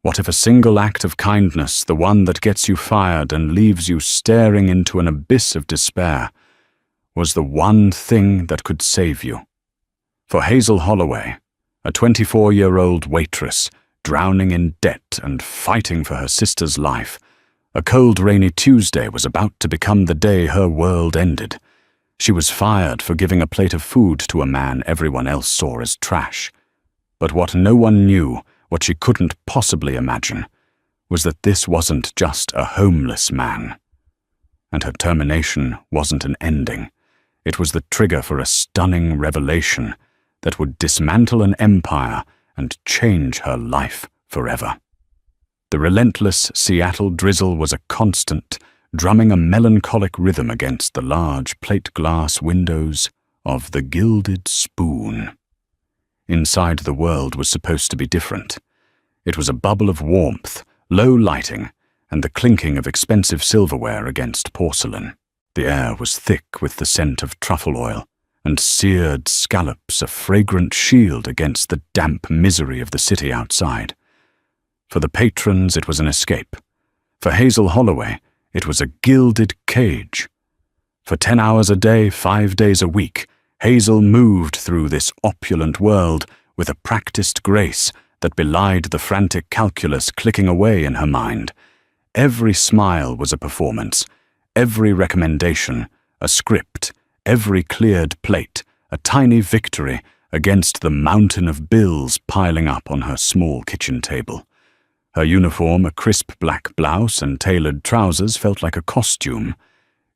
What if a single act of kindness, the one that gets you fired and leaves you staring into an abyss of despair, was the one thing that could save you? For Hazel Holloway, a 24-year-old waitress, drowning in debt and fighting for her sister's life, a cold, rainy Tuesday was about to become the day her world ended. She was fired for giving a plate of food to a man everyone else saw as trash. But what no one knew, what she couldn't possibly imagine, was that this wasn't just a homeless man. And her termination wasn't an ending. It was the trigger for a stunning revelation that would dismantle an empire and change her life forever. The relentless Seattle drizzle was a constant, drumming a melancholic rhythm against the large plate glass windows of the Gilded Spoon. Inside, the world was supposed to be different. It was a bubble of warmth, low lighting, and the clinking of expensive silverware against porcelain. The air was thick with the scent of truffle oil, and seared scallops a fragrant shield against the damp misery of the city outside. For the patrons, it was an escape. For Hazel Holloway, it was a gilded cage. For 10 hours a day, 5 days a week, Hazel moved through this opulent world with a practiced grace that belied the frantic calculus clicking away in her mind. Every smile was a performance, every recommendation a script, every cleared plate a tiny victory against the mountain of bills piling up on her small kitchen table. Her uniform, a crisp black blouse and tailored trousers, felt like a costume.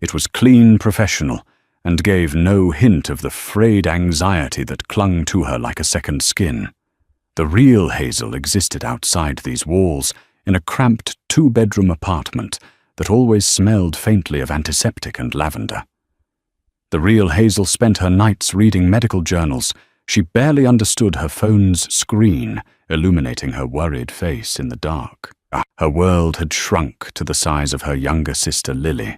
It was clean, professional, and gave no hint of the frayed anxiety that clung to her like a second skin. The real Hazel existed outside these walls, in a cramped 2-bedroom apartment that always smelled faintly of antiseptic and lavender. The real Hazel spent her nights reading medical journals. She barely understood her phone's screen, illuminating her worried face in the dark. Her world had shrunk to the size of her younger sister Lily,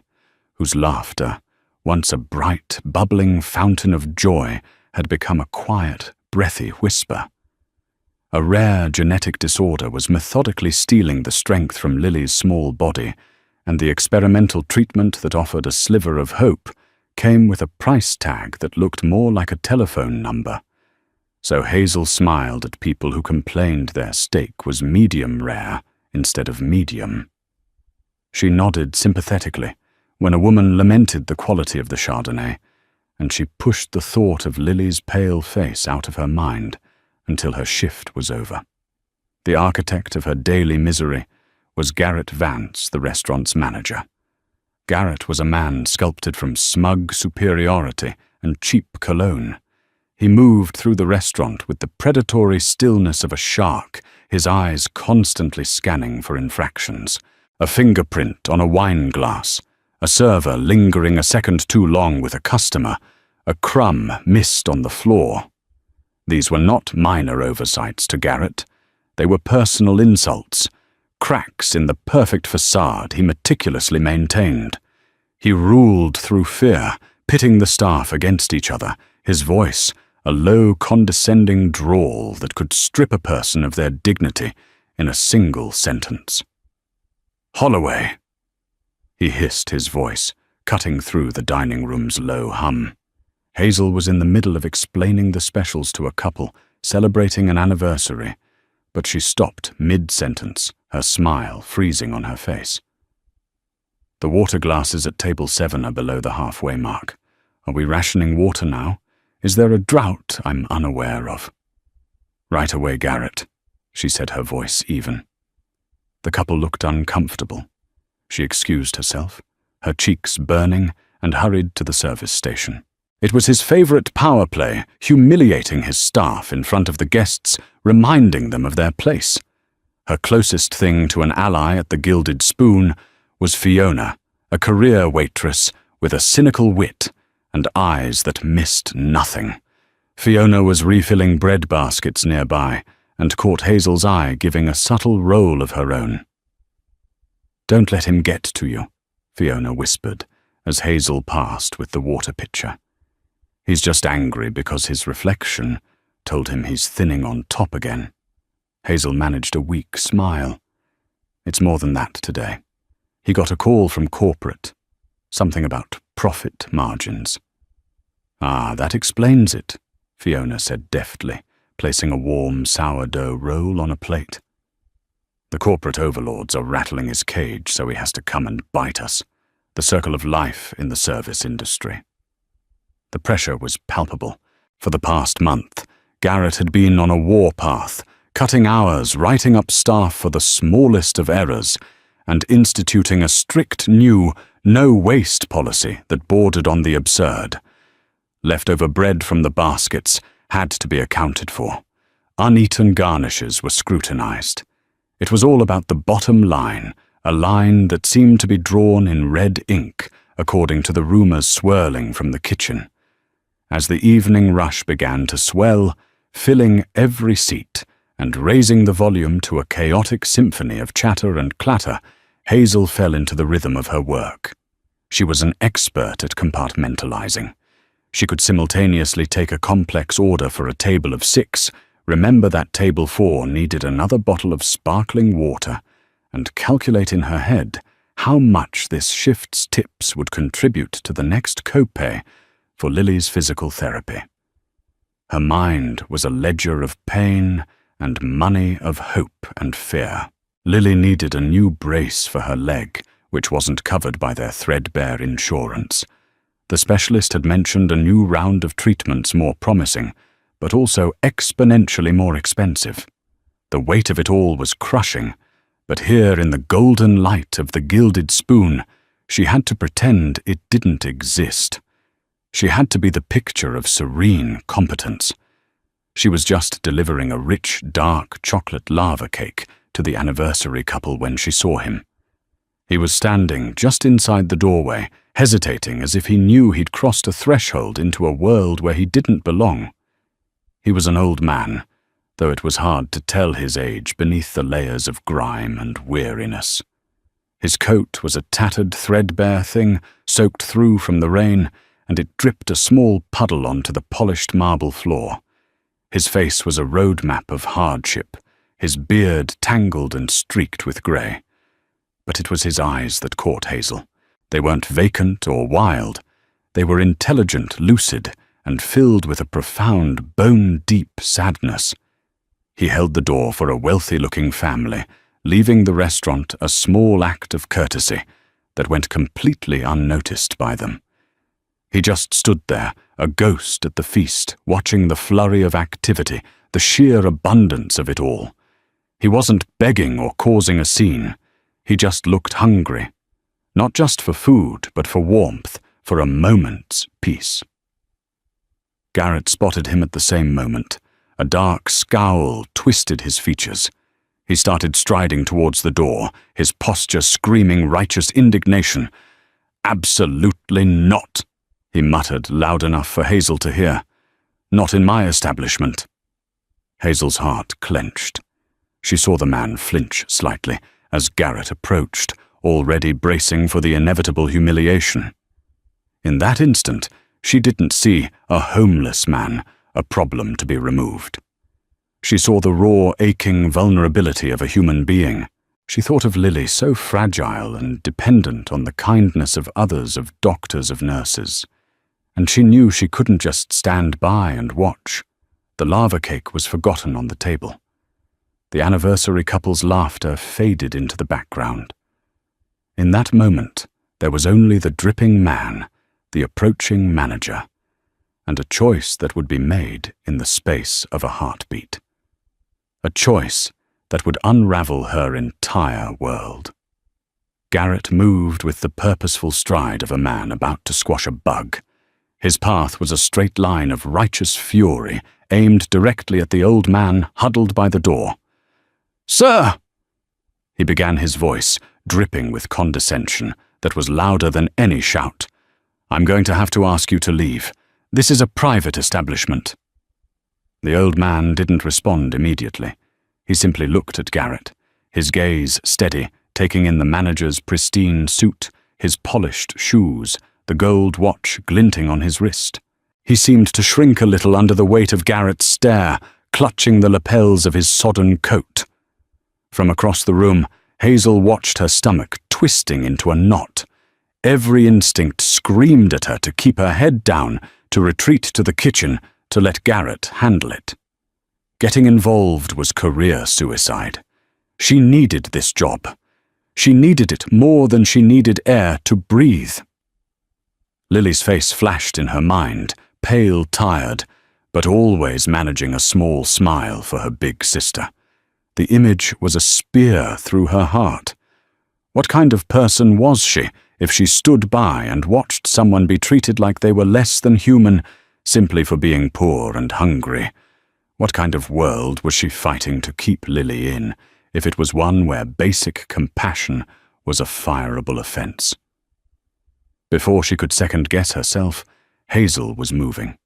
whose laughter, once a bright, bubbling fountain of joy, had become a quiet, breathy whisper. A rare genetic disorder was methodically stealing the strength from Lily's small body, and the experimental treatment that offered a sliver of hope came with a price tag that looked more like a telephone number. So Hazel smiled at people who complained their steak was medium rare instead of medium. She nodded sympathetically when a woman lamented the quality of the Chardonnay, and she pushed the thought of Lily's pale face out of her mind until her shift was over. The architect of her daily misery was Garrett Vance, the restaurant's manager. Garrett was a man sculpted from smug superiority and cheap cologne. He moved through the restaurant with the predatory stillness of a shark, his eyes constantly scanning for infractions. A fingerprint on a wine glass, a server lingering a second too long with a customer, a crumb missed on the floor. These were not minor oversights to Garrett. They were personal insults, cracks in the perfect facade he meticulously maintained. He ruled through fear, pitting the staff against each other, his voice a low, condescending drawl that could strip a person of their dignity in a single sentence. "Holloway," he hissed, his voice cutting through the dining room's low hum. Hazel was in the middle of explaining the specials to a couple celebrating an anniversary, but she stopped mid-sentence, her smile freezing on her face. "The water glasses at table 7 are below the halfway mark. Are we rationing water now? Is there a drought I'm unaware of?" "Right away, Garrett," she said, her voice even. The couple looked uncomfortable. She excused herself, her cheeks burning, and hurried to the service station. It was his favorite power play, humiliating his staff in front of the guests, reminding them of their place. Her closest thing to an ally at the Gilded Spoon was Fiona, a career waitress with a cynical wit and eyes that missed nothing. Fiona was refilling bread baskets nearby and caught Hazel's eye giving a subtle roll of her own. "Don't let him get to you," Fiona whispered as Hazel passed with the water pitcher. "He's just angry because his reflection told him he's thinning on top again." Hazel managed a weak smile. It's more than that today. He got a call from corporate. Something about profit margins. Ah, that explains it, Fiona said deftly, placing a warm sourdough roll on a plate. The corporate overlords are rattling his cage, so he has to come and bite us. The circle of life in the service industry. The pressure was palpable. For the past month, Garrett had been on a warpath, cutting hours, writing up staff for the smallest of errors, and instituting a strict new no-waste policy that bordered on the absurd. Leftover bread from the baskets had to be accounted for. Uneaten garnishes were scrutinized. It was all about the bottom line, a line that seemed to be drawn in red ink, according to the rumors swirling from the kitchen. As the evening rush began to swell, filling every seat and raising the volume to a chaotic symphony of chatter and clatter, Hazel fell into the rhythm of her work. She was an expert at compartmentalizing. She could simultaneously take a complex order for a table of 6, remember that table 4 needed another bottle of sparkling water, and calculate in her head how much this shift's tips would contribute to the next copay for Lily's physical therapy. Her mind was a ledger of pain and money of hope and fear. Lily needed a new brace for her leg, which wasn't covered by their threadbare insurance. The specialist had mentioned a new round of treatments more promising, but also exponentially more expensive. The weight of it all was crushing, but here in the golden light of the gilded spoon, she had to pretend it didn't exist. She had to be the picture of serene competence. She was just delivering a rich, dark chocolate lava cake to the anniversary couple when she saw him. He was standing just inside the doorway, hesitating as if he knew he'd crossed a threshold into a world where he didn't belong. He was an old man, though it was hard to tell his age beneath the layers of grime and weariness. His coat was a tattered, threadbare thing, soaked through from the rain, and it dripped a small puddle onto the polished marble floor. His face was a road map of hardship, his beard tangled and streaked with grey. But it was his eyes that caught Hazel. They weren't vacant or wild. They were intelligent, lucid, and filled with a profound, bone-deep sadness. He held the door for a wealthy-looking family, leaving the restaurant a small act of courtesy that went completely unnoticed by them. He just stood there, a ghost at the feast, watching the flurry of activity, the sheer abundance of it all. He wasn't begging or causing a scene. He just looked hungry. Not just for food, but for warmth, for a moment's peace. Garrett spotted him at the same moment. A dark scowl twisted his features. He started striding towards the door, his posture screaming righteous indignation. "Absolutely not," he muttered loud enough for Hazel to hear. "Not in my establishment." Hazel's heart clenched. She saw the man flinch slightly as Garrett approached, already bracing for the inevitable humiliation. In that instant, she didn't see a homeless man, a problem to be removed. She saw the raw, aching vulnerability of a human being. She thought of Lily, so fragile and dependent on the kindness of others, of doctors, of nurses. And she knew she couldn't just stand by and watch. The lava cake was forgotten on the table. The anniversary couple's laughter faded into the background. In that moment, there was only the dripping man, the approaching manager, and a choice that would be made in the space of a heartbeat. A choice that would unravel her entire world. Garrett moved with the purposeful stride of a man about to squash a bug. His path was a straight line of righteous fury, aimed directly at the old man huddled by the door. "Sir!" He began, his voice dripping with condescension that was louder than any shout. "I'm going to have to ask you to leave. This is a private establishment." The old man didn't respond immediately. He simply looked at Garrett, his gaze steady, taking in the manager's pristine suit, his polished shoes, the gold watch glinting on his wrist. He seemed to shrink a little under the weight of Garrett's stare, clutching the lapels of his sodden coat. From across the room, Hazel watched her stomach twisting into a knot. Every instinct screamed at her to keep her head down, to retreat to the kitchen, to let Garrett handle it. Getting involved was career suicide. She needed this job. She needed it more than she needed air to breathe. Lily's face flashed in her mind, pale, tired, but always managing a small smile for her big sister. The image was a spear through her heart. What kind of person was she if she stood by and watched someone be treated like they were less than human simply for being poor and hungry? What kind of world was she fighting to keep Lily in, if it was one where basic compassion was a fireable offense? Before she could second-guess herself, Hazel was moving.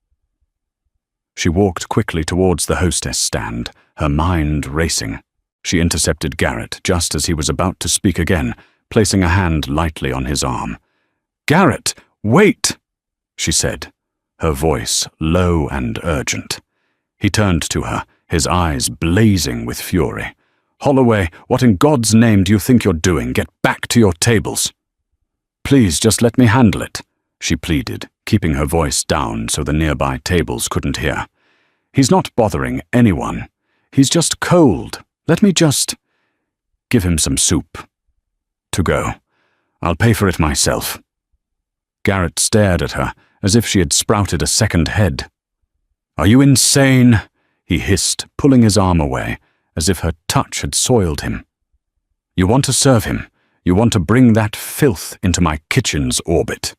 She walked quickly towards the hostess stand, her mind racing. She intercepted Garrett just as he was about to speak again, placing a hand lightly on his arm. "Garrett, wait!" she said, her voice low and urgent. He turned to her, his eyes blazing with fury. "Holloway, what in God's name do you think you're doing? Get back to your tables." "Please, just let me handle it," she pleaded, keeping her voice down so the nearby tables couldn't hear. "He's not bothering anyone. He's just cold. Let me just give him some soup. To go. I'll pay for it myself." Garrett stared at her as if she had sprouted a second head. "Are you insane?" he hissed, pulling his arm away, as if her touch had soiled him. "You want to serve him. You want to bring that filth into my kitchen's orbit.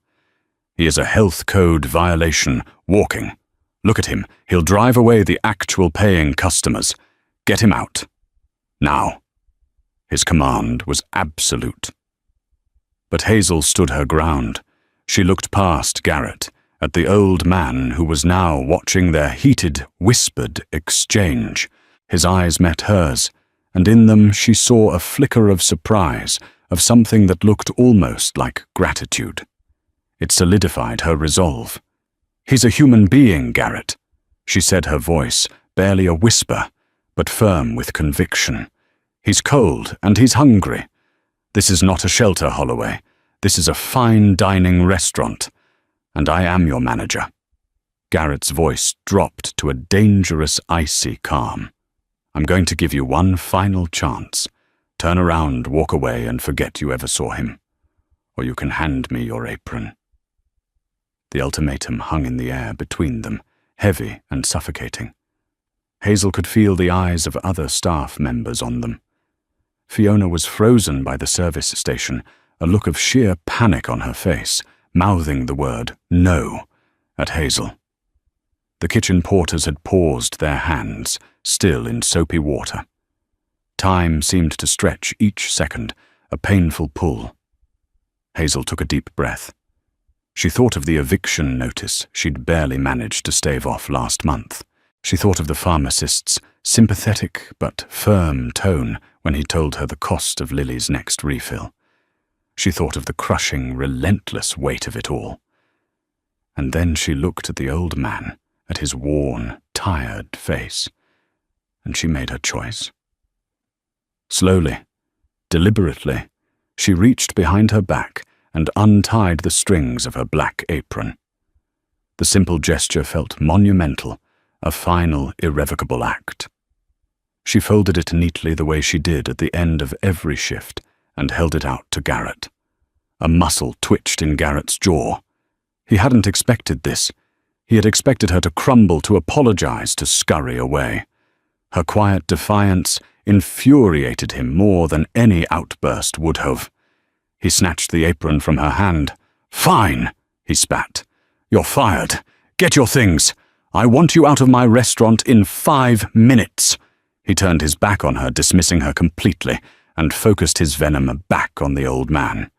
He is a health code violation, walking. Look at him. He'll drive away the actual paying customers. Get him out. Now." His command was absolute. But Hazel stood her ground. She looked past Garrett, at the old man who was now watching their heated, whispered exchange. His eyes met hers, and in them she saw a flicker of surprise, of something that looked almost like gratitude. It solidified her resolve. "He's a human being, Garrett," she said, her voice barely a whisper, but firm with conviction. "He's cold and he's hungry. This is not a shelter, Holloway. This is a fine dining restaurant, and I am your manager." Garrett's voice dropped to a dangerous, icy calm. "I'm going to give you one final chance. Turn around, walk away, and forget you ever saw him. Or you can hand me your apron." The ultimatum hung in the air between them, heavy and suffocating. Hazel could feel the eyes of other staff members on them. Fiona was frozen by the service station, a look of sheer panic on her face, mouthing the word "no" at Hazel. The kitchen porters had paused their hands, still in soapy water. Time seemed to stretch each second, a painful pull. Hazel took a deep breath. She thought of the eviction notice she'd barely managed to stave off last month. She thought of the pharmacist's sympathetic but firm tone when he told her the cost of Lily's next refill. She thought of the crushing, relentless weight of it all. And then she looked at the old man, at his worn, tired face, and she made her choice. Slowly, deliberately, she reached behind her back and untied the strings of her black apron. The simple gesture felt monumental, a final, irrevocable act. She folded it neatly the way she did at the end of every shift and held it out to Garrett. A muscle twitched in Garrett's jaw. He hadn't expected this. He had expected her to crumble, to apologize, to scurry away. Her quiet defiance infuriated him more than any outburst would have. He snatched the apron from her hand. "Fine," he spat. "You're fired. Get your things. I want you out of my restaurant in 5 minutes." He turned his back on her, dismissing her completely, and focused his venom back on the old man.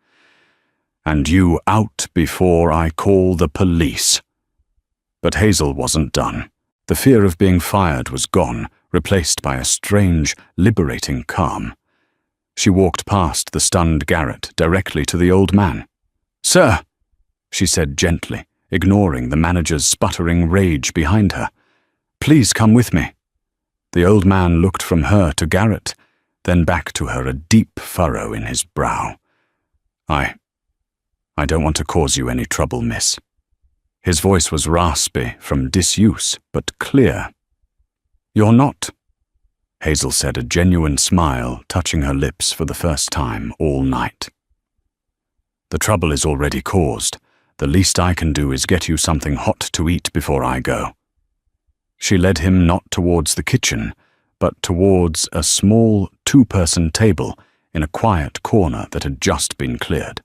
"And you out before I call the police." But Hazel wasn't done. The fear of being fired was gone, replaced by a strange, liberating calm. She walked past the stunned Garrett directly to the old man. "Sir," she said gently, ignoring the manager's sputtering rage behind her. "Please come with me." The old man looked from her to Garrett, then back to her, a deep furrow in his brow. I don't want to cause you any trouble, miss." His voice was raspy from disuse, but clear. "You're not," Hazel said, a genuine smile touching her lips for the first time all night. "The trouble is already caused. The least I can do is get you something hot to eat before I go." She led him not towards the kitchen, but towards a small two-person table in a quiet corner that had just been cleared.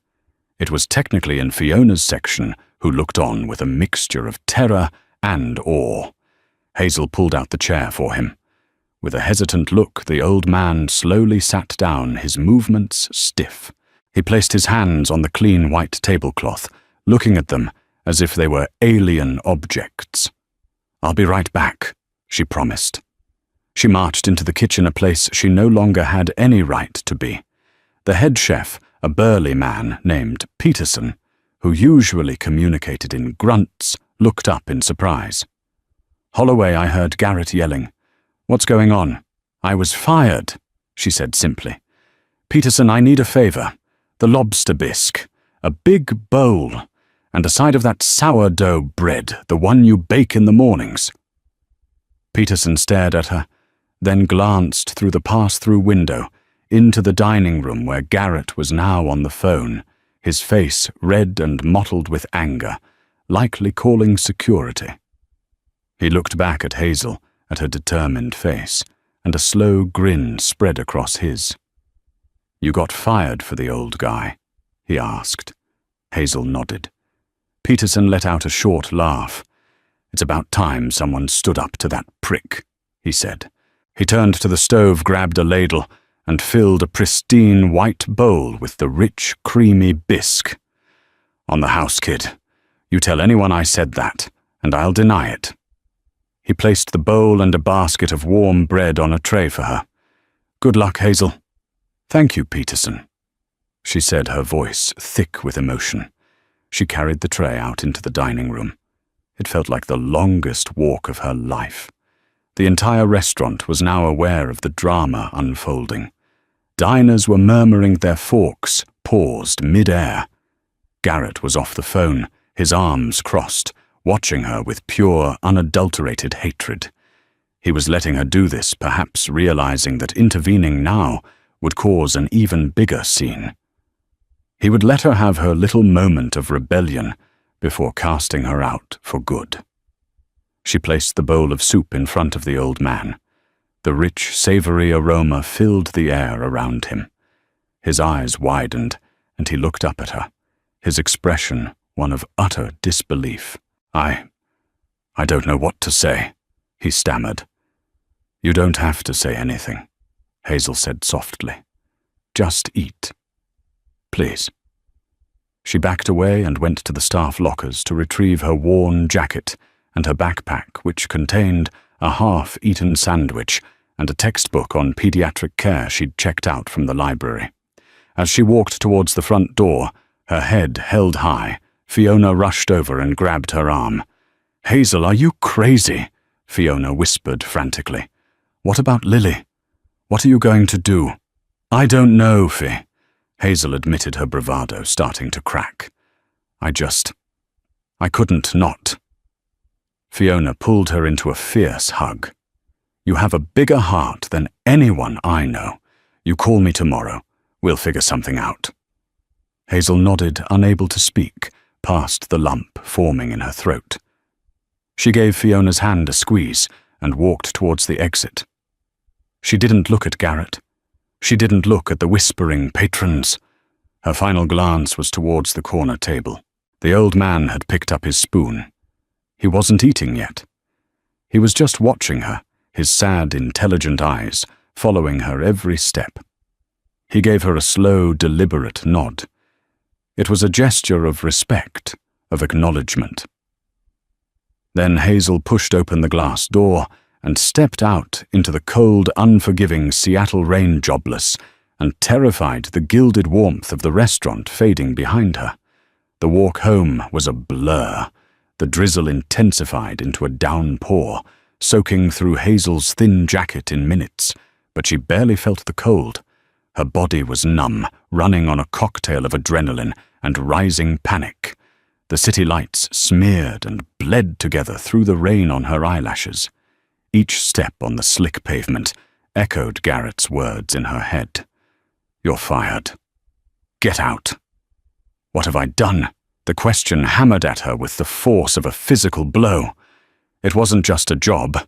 It was technically in Fiona's section, who looked on with a mixture of terror and awe. Hazel pulled out the chair for him. With a hesitant look, the old man slowly sat down, his movements stiff. He placed his hands on the clean white tablecloth, looking at them as if they were alien objects. "I'll be right back," she promised. She marched into the kitchen, a place she no longer had any right to be. The head chef, a burly man named Peterson, who usually communicated in grunts, looked up in surprise. "Holloway," I heard Garrett yelling. "What's going on?" "I was fired," she said simply. "Peterson, I need a favor. The lobster bisque, a big bowl, and a side of that sourdough bread, the one you bake in the mornings." Peterson stared at her, then glanced through the pass-through window into the dining room where Garrett was now on the phone, his face red and mottled with anger, likely calling security. He looked back at Hazel, at her determined face, and a slow grin spread across his. "You got fired for the old guy?" he asked. Hazel nodded. Peterson let out a short laugh. "It's about time someone stood up to that prick," he said. He turned to the stove, grabbed a ladle, and filled a pristine white bowl with the rich, creamy bisque. "On the house, kid. You tell anyone I said that, and I'll deny it." He placed the bowl and a basket of warm bread on a tray for her. "Good luck, Hazel." "Thank you, Peterson," she said, her voice thick with emotion. She carried the tray out into the dining room. It felt like the longest walk of her life. The entire restaurant was now aware of the drama unfolding. Diners were murmuring their forks, paused mid-air. Garrett was off the phone, his arms crossed, watching her with pure, unadulterated hatred. He was letting her do this, perhaps realizing that intervening now would cause an even bigger scene. He would let her have her little moment of rebellion before casting her out for good. She placed the bowl of soup in front of the old man. The rich, savory aroma filled the air around him. His eyes widened, and he looked up at her, his expression one of utter disbelief. I don't know what to say," he stammered. "You don't have to say anything," Hazel said softly. "Just eat. Please." She backed away and went to the staff lockers to retrieve her worn jacket and her backpack, which contained a half-eaten sandwich and a textbook on pediatric care she'd checked out from the library. As she walked towards the front door, her head held high, Fiona rushed over and grabbed her arm. "Hazel, are you crazy?" Fiona whispered frantically. "What about Lily? What are you going to do?" "I don't know, Fi," Hazel admitted, her bravado starting to crack. I couldn't not." Fiona pulled her into a fierce hug. "You have a bigger heart than anyone I know. You call me tomorrow. We'll figure something out." Hazel nodded, unable to speak, past the lump forming in her throat. She gave Fiona's hand a squeeze and walked towards the exit. She didn't look at Garrett. She didn't look at the whispering patrons. Her final glance was towards the corner table. The old man had picked up his spoon. He wasn't eating yet. He was just watching her, his sad, intelligent eyes following her every step. He gave her a slow, deliberate nod. It was a gesture of respect, of acknowledgement. Then Hazel pushed open the glass door and stepped out into the cold, unforgiving Seattle rain, jobless and terrified, the gilded warmth of the restaurant fading behind her. The walk home was a blur. The drizzle intensified into a downpour, soaking through Hazel's thin jacket in minutes, but she barely felt the cold. Her body was numb, running on a cocktail of adrenaline and rising panic. The city lights smeared and bled together through the rain on her eyelashes. Each step on the slick pavement echoed Garrett's words in her head. "You're fired. Get out." What have I done? The question hammered at her with the force of a physical blow. It wasn't just a job.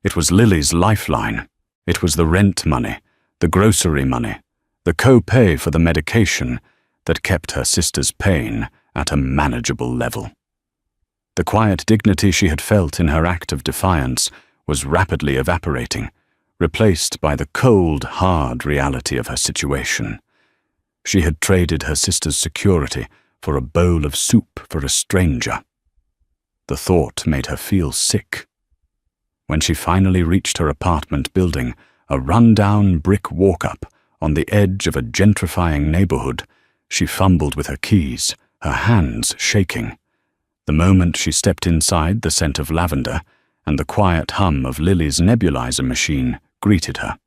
It was Lily's lifeline. It was the rent money, the grocery money, the co-pay for the medication that kept her sister's pain at a manageable level. The quiet dignity she had felt in her act of defiance was rapidly evaporating, replaced by the cold, hard reality of her situation. She had traded her sister's security for a bowl of soup for a stranger. The thought made her feel sick. When she finally reached her apartment building, a run-down brick walk-up on the edge of a gentrifying neighborhood, she fumbled with her keys, her hands shaking. The moment she stepped inside, the scent of lavender and the quiet hum of Lily's nebulizer machine greeted her.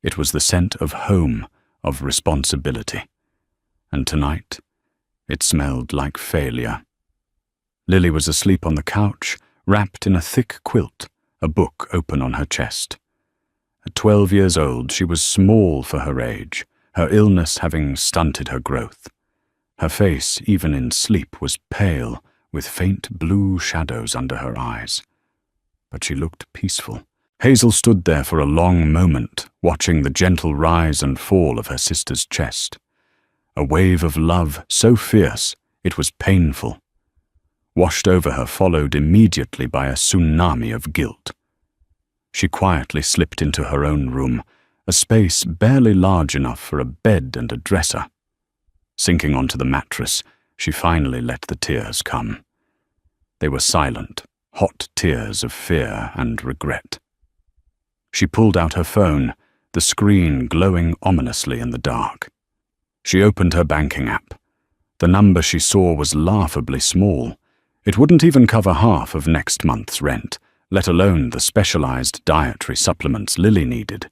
It was the scent of home, of responsibility. And tonight, it smelled like failure. Lily was asleep on the couch, wrapped in a thick quilt, a book open on her chest. At 12 years old, she was small for her age, her illness having stunted her growth. Her face, even in sleep, was pale, with faint blue shadows under her eyes. But she looked peaceful. Hazel stood there for a long moment, watching the gentle rise and fall of her sister's chest. A wave of love so fierce it was painful. Washed over her followed immediately by a tsunami of guilt. She quietly slipped into her own room, a space barely large enough for a bed and a dresser. Sinking onto the mattress, she finally let the tears come. They were silent, hot tears of fear and regret. She pulled out her phone, the screen glowing ominously in the dark. She opened her banking app. The number she saw was laughably small. It wouldn't even cover half of next month's rent, let alone the specialized dietary supplements Lily needed.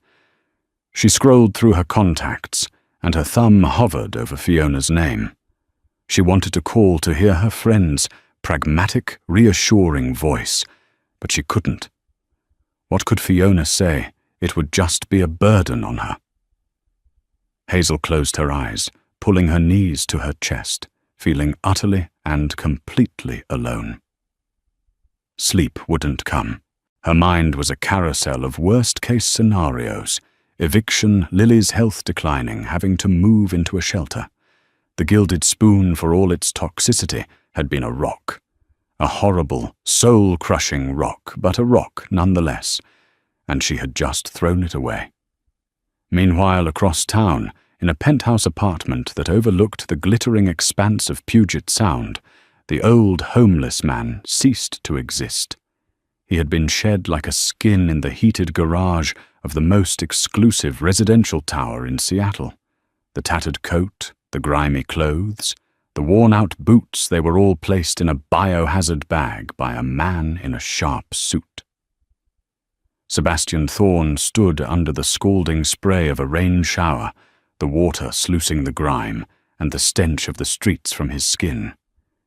She scrolled through her contacts, and her thumb hovered over Fiona's name. She wanted to call to hear her friend's pragmatic, reassuring voice, but she couldn't. What could Fiona say? It would just be a burden on her. Hazel closed her eyes, pulling her knees to her chest, feeling utterly and completely alone. Sleep wouldn't come. Her mind was a carousel of worst-case scenarios: eviction, Lily's health declining, having to move into a shelter. The gilded spoon, for all its toxicity, had been a rock. A horrible, soul-crushing rock, but a rock nonetheless, and she had just thrown it away. Meanwhile, across town, in a penthouse apartment that overlooked the glittering expanse of Puget Sound, the old homeless man ceased to exist. He had been shed like a skin in the heated garage of the most exclusive residential tower in Seattle. The tattered coat, the grimy clothes, the worn-out boots, they were all placed in a biohazard bag by a man in a sharp suit. Sebastian Thorne stood under the scalding spray of a rain shower, the water sluicing the grime and the stench of the streets from his skin.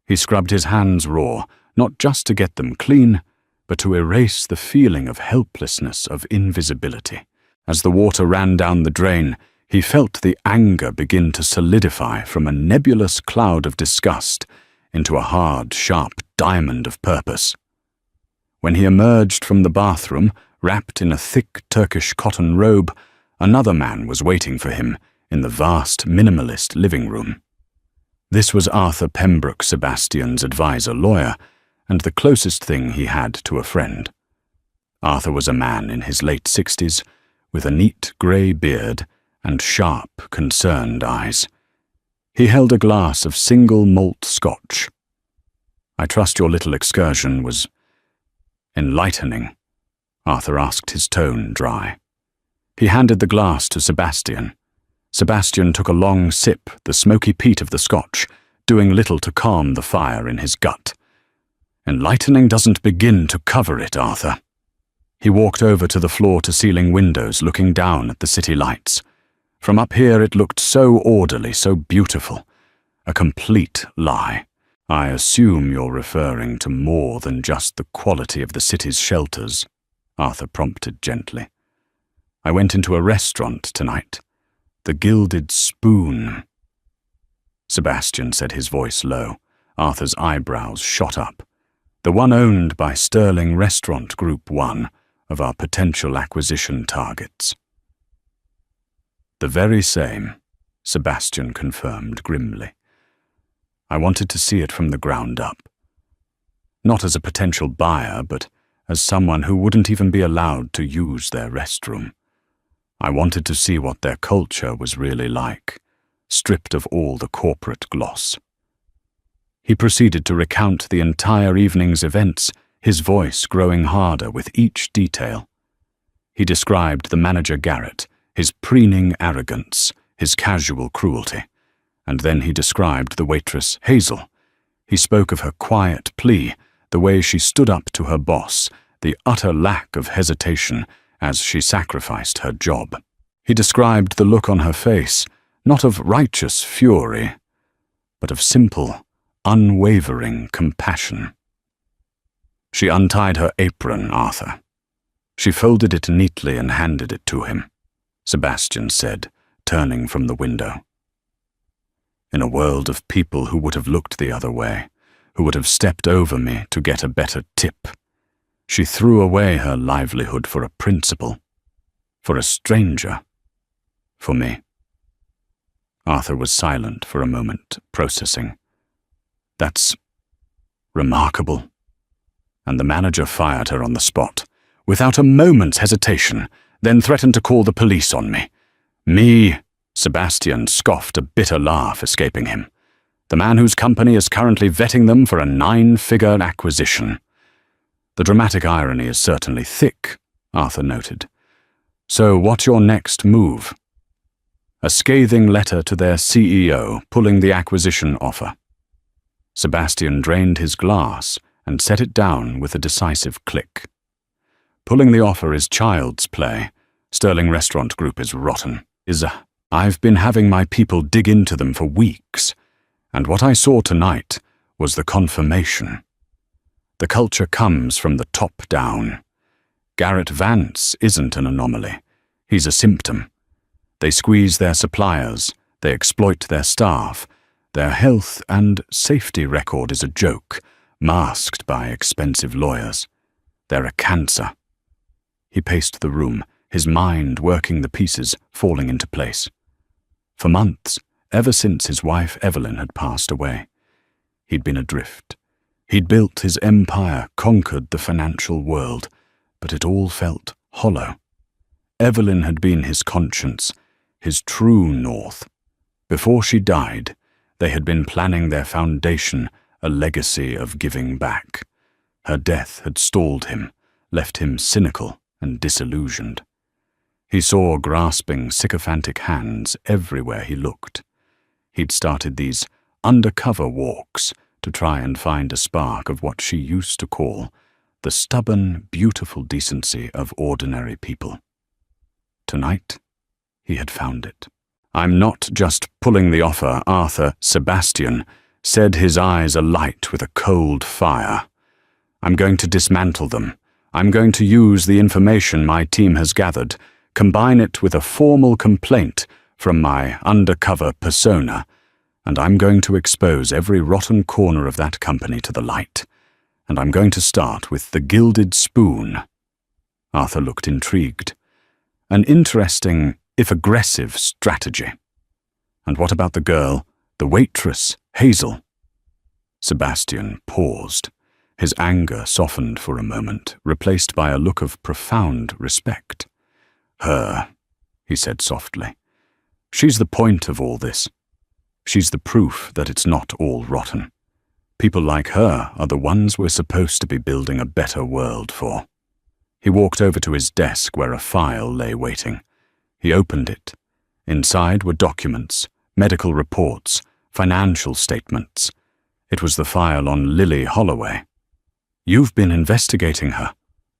He scrubbed his hands raw, not just to get them clean, but to erase the feeling of helplessness, of invisibility. As the water ran down the drain, he felt the anger begin to solidify from a nebulous cloud of disgust into a hard, sharp diamond of purpose. When he emerged from the bathroom, wrapped in a thick Turkish cotton robe, another man was waiting for him in the vast, minimalist living room. This was Arthur Pembroke, Sebastian's advisor-lawyer, and the closest thing he had to a friend. Arthur was a man in his late 60s, with a neat grey beard and sharp, concerned eyes. He held a glass of single malt scotch. "I trust your little excursion was enlightening," Arthur asked, his tone dry. He handed the glass to Sebastian. Sebastian took a long sip, the smoky peat of the scotch, doing little to calm the fire in his gut. "Enlightening doesn't begin to cover it, Arthur." He walked over to the floor-to-ceiling windows looking down at the city lights. From up here it looked so orderly, so beautiful. A complete lie. I assume you're referring to more than just the quality of the city's shelters, Arthur prompted gently. I went into a restaurant tonight. The Gilded Spoon. Sebastian said, his voice low. Arthur's eyebrows shot up. The one owned by Sterling Restaurant Group 1 of our potential acquisition targets. The very same, Sebastian confirmed grimly. I wanted to see it from the ground up. Not as a potential buyer, but as someone who wouldn't even be allowed to use their restroom. I wanted to see what their culture was really like, stripped of all the corporate gloss. He proceeded to recount the entire evening's events, his voice growing harder with each detail. He described the manager Garrett, his preening arrogance, his casual cruelty, and then he described the waitress Hazel. He spoke of her quiet plea, the way she stood up to her boss, the utter lack of hesitation as she sacrificed her job. He described the look on her face, not of righteous fury, but of simple, unwavering compassion. She untied her apron, Arthur. She folded it neatly and handed it to him, Sebastian said, turning from the window. In a world of people who would have looked the other way, who would have stepped over me to get a better tip, she threw away her livelihood for a principal, for a stranger, for me. Arthur was silent for a moment, processing. That's remarkable. And the manager fired her on the spot, without a moment's hesitation, then threatened to call the police on me. Me, Sebastian scoffed, a bitter laugh escaping him. The man whose company is currently vetting them for a 9-figure acquisition. The dramatic irony is certainly thick, Arthur noted. So what's your next move? A scathing letter to their CEO pulling the acquisition offer. Sebastian drained his glass and set it down with a decisive click. Pulling the offer is child's play. Sterling Restaurant Group is rotten. I've been having my people dig into them for weeks, and what I saw tonight was the confirmation. The culture comes from the top down. Garrett Vance isn't an anomaly. He's a symptom. They squeeze their suppliers, they exploit their staff. Their health and safety record is a joke, masked by expensive lawyers. They're a cancer. He paced the room, his mind working the pieces, falling into place. For months, ever since his wife Evelyn had passed away, he'd been adrift. He'd built his empire, conquered the financial world, but it all felt hollow. Evelyn had been his conscience, his true north. Before she died, they had been planning their foundation, a legacy of giving back. Her death had stalled him, left him cynical and disillusioned. He saw grasping, sycophantic hands everywhere he looked. He'd started these undercover walks to try and find a spark of what she used to call the stubborn, beautiful decency of ordinary people. Tonight, he had found it. I'm not just pulling the offer, Arthur, Sebastian said, his eyes alight with a cold fire. I'm going to dismantle them. I'm going to use the information my team has gathered, combine it with a formal complaint from my undercover persona, and I'm going to expose every rotten corner of that company to the light. And I'm going to start with the Gilded Spoon. Arthur looked intrigued. An interesting, if aggressive, strategy. And what about the girl, the waitress, Hazel? Sebastian paused. His anger softened for a moment, replaced by a look of profound respect. Her, he said softly. She's the point of all this. She's the proof that it's not all rotten. People like her are the ones we're supposed to be building a better world for. He walked over to his desk where a file lay waiting. He opened it. Inside were documents, medical reports, financial statements. It was the file on Lily Holloway. You've been investigating her,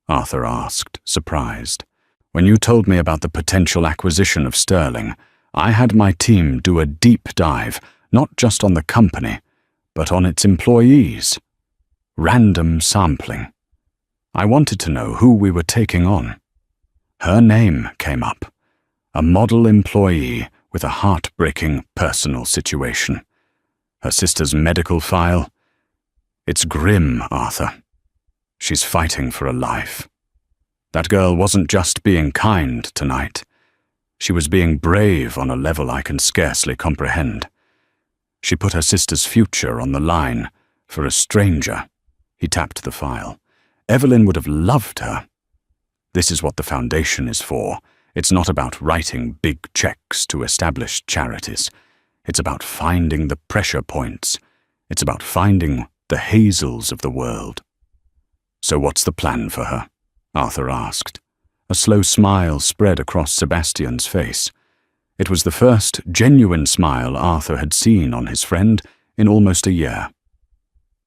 Arthur asked, surprised. "When you told me about the potential acquisition of Sterling, I had my team do a deep dive, not just on the company, but on its employees. Random sampling. I wanted to know who we were taking on. Her name came up. A model employee with a heartbreaking personal situation. Her sister's medical file. It's grim, Arthur. She's fighting for a life. That girl wasn't just being kind tonight. She was being brave on a level I can scarcely comprehend. She put her sister's future on the line for a stranger." He tapped the file. "Evelyn would have loved her. This is what the foundation is for. It's not about writing big checks to established charities. It's about finding the pressure points. It's about finding the Hazels of the world." "So what's the plan for her?" Arthur asked. A slow smile spread across Sebastian's face. It was the first genuine smile Arthur had seen on his friend in almost a year.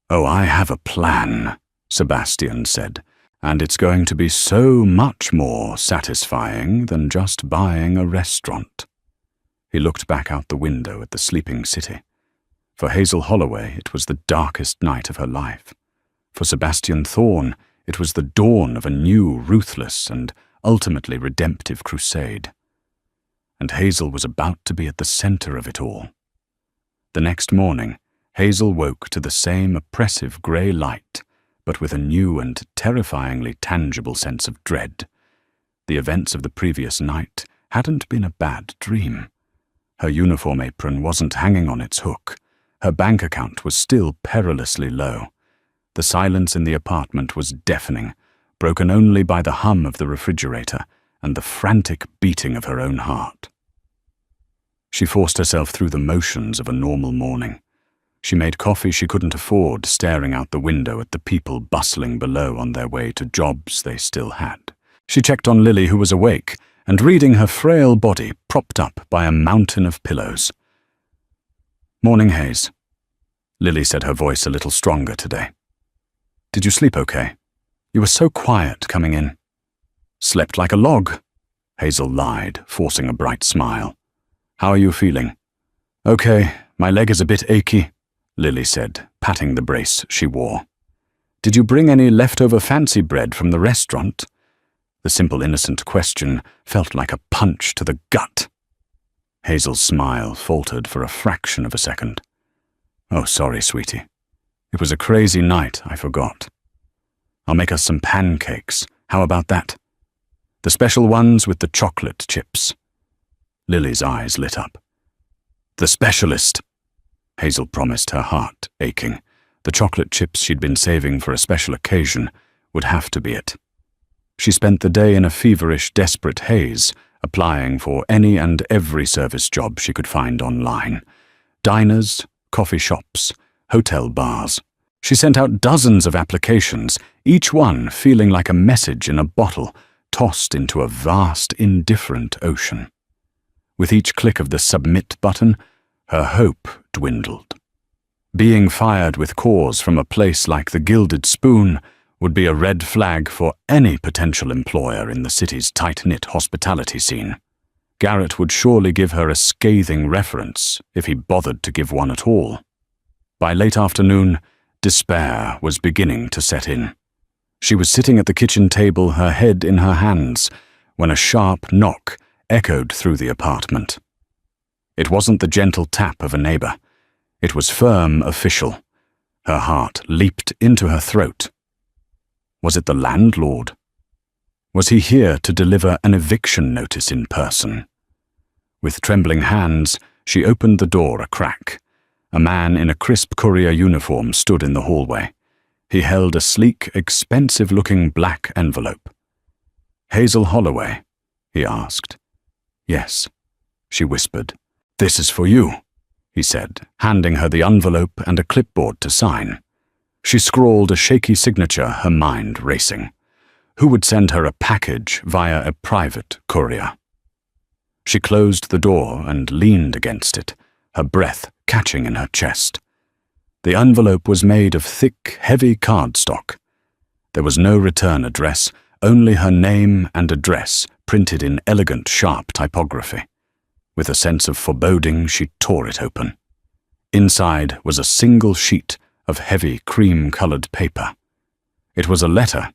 "Oh, I have a plan," Sebastian said, "and it's going to be so much more satisfying than just buying a restaurant." He looked back out the window at the sleeping city. For Hazel Holloway, it was the darkest night of her life. For Sebastian Thorne, it was the dawn of a new, ruthless, and ultimately redemptive crusade. And Hazel was about to be at the center of it all. The next morning, Hazel woke to the same oppressive grey light, but with a new and terrifyingly tangible sense of dread. The events of the previous night hadn't been a bad dream. Her uniform apron wasn't hanging on its hook. Her bank account was still perilously low. The silence in the apartment was deafening, broken only by the hum of the refrigerator and the frantic beating of her own heart. She forced herself through the motions of a normal morning. She made coffee she couldn't afford, staring out the window at the people bustling below on their way to jobs they still had. She checked on Lily, who was awake and reading her frail body propped up by a mountain of pillows. "Morning, Hayes." Lily said, her voice a little stronger today. "Did you sleep okay? You were so quiet coming in." "Slept like a log," Hazel lied, forcing a bright smile. "How are you feeling?" "Okay, my leg is a bit achy," Lily said, patting the brace she wore. "Did you bring any leftover fancy bread from the restaurant?" The simple, innocent question felt like a punch to the gut. Hazel's smile faltered for a fraction of a second. "Oh, sorry, sweetie. It was a crazy night, I forgot. I'll make us some pancakes. How about that? The special ones with the chocolate chips." Lily's eyes lit up. "The specialist," Hazel promised, her heart aching. The chocolate chips she'd been saving for a special occasion would have to be it. She spent the day in a feverish, desperate haze, applying for any and every service job she could find online. Diners, coffee shops, hotel bars. She sent out dozens of applications, each one feeling like a message in a bottle tossed into a vast, indifferent ocean. With each click of the submit button, her hope dwindled. Being fired with cause from a place like the Gilded Spoon would be a red flag for any potential employer in the city's tight-knit hospitality scene. Garrett would surely give her a scathing reference if he bothered to give one at all. By late afternoon, despair was beginning to set in. She was sitting at the kitchen table, her head in her hands, when a sharp knock echoed through the apartment. It wasn't the gentle tap of a neighbor. It was firm, official. Her heart leaped into her throat. Was it the landlord? Was he here to deliver an eviction notice in person? With trembling hands, she opened the door a crack. A man in a crisp courier uniform stood in the hallway. He held a sleek, expensive-looking black envelope. "Hazel Holloway?" he asked. "Yes," she whispered. "This is for you," he said, handing her the envelope and a clipboard to sign. She scrawled a shaky signature, her mind racing. Who would send her a package via a private courier? She closed the door and leaned against it, her breath catching in her chest. The envelope was made of thick, heavy cardstock. There was no return address, only her name and address printed in elegant, sharp typography. With a sense of foreboding, she tore it open. Inside was a single sheet of heavy cream-colored paper. It was a letter,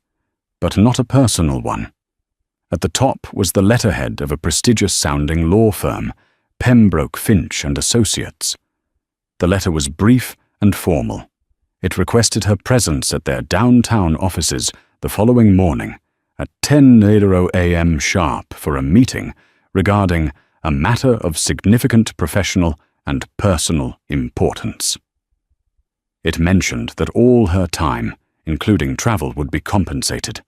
but not a personal one. At the top was the letterhead of a prestigious-sounding law firm, Pembroke, Finch and Associates. The letter was brief and formal. It requested her presence at their downtown offices the following morning at 10:00 a.m. sharp for a meeting regarding a matter of significant professional and personal importance. It mentioned that all her time, including travel, would be compensated.